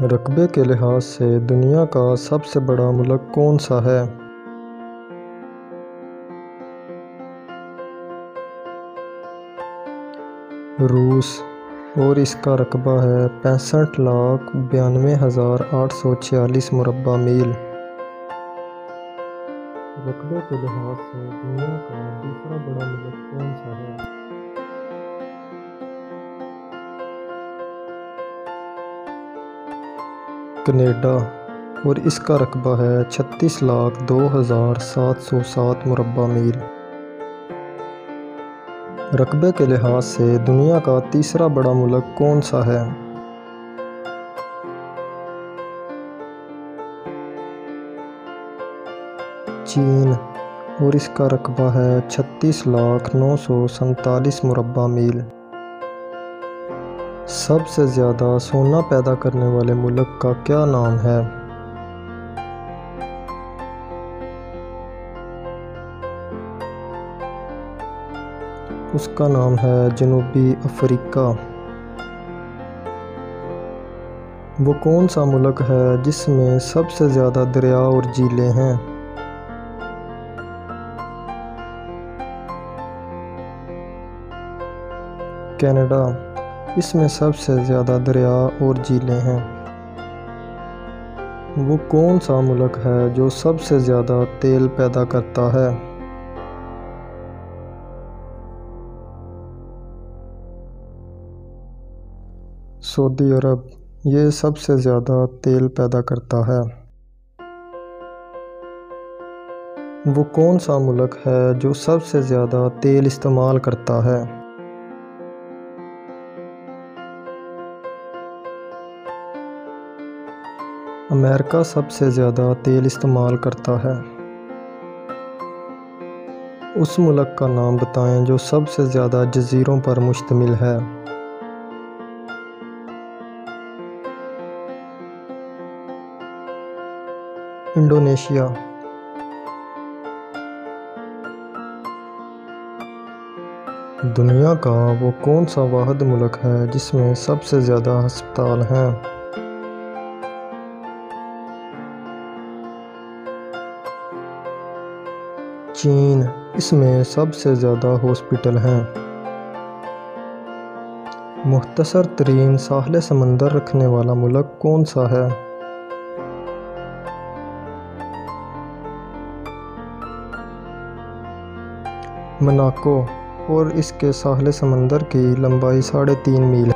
رقبے کے لحاظ سے دنیا کا سب سے بڑا ملک کون سا ہے؟ روس، اور اس کا رقبہ ہے 65,92,846 مربع میل۔ رقبے کے لحاظ سے دنیا کا دوسرا بڑا ملک کون سا ہے؟ کینیڈا، اور اس کا رقبہ ہے 36,02,707 مربع میل۔ رقبے کے لحاظ سے دنیا کا تیسرا بڑا ملک کون سا ہے؟ چین، اور اس کا رقبہ ہے 36,09,47 مربع میل۔ سب سے زیادہ سونا پیدا کرنے والے ملک کا کیا نام ہے؟ اس کا نام ہے جنوبی افریقہ۔ وہ کون سا ملک ہے جس میں سب سے زیادہ دریا اور جھیلیں ہیں؟ کینیڈا، اس میں سب سے زیادہ دریا اور جھیلیں ہیں۔ وہ کون سا ملک ہے جو سب سے زیادہ تیل پیدا کرتا ہے؟ سعودی عرب، یہ سب سے زیادہ تیل پیدا کرتا ہے۔ وہ کون سا ملک ہے جو سب سے زیادہ تیل استعمال کرتا ہے؟ امریکہ سب سے زیادہ تیل استعمال کرتا ہے۔ اس ملک کا نام بتائیں جو سب سے زیادہ جزیروں پر مشتمل ہے۔ انڈونیشیا۔ دنیا کا وہ کون سا واحد ملک ہے جس میں سب سے زیادہ ہسپتال ہیں؟ چین، اس میں سب سے زیادہ ہاسپٹل ہیں۔ مختصر ترین ساحل سمندر رکھنے والا ملک کون سا ہے؟ موناکو، اور اس کے ساحل سمندر کی لمبائی 3.5 میل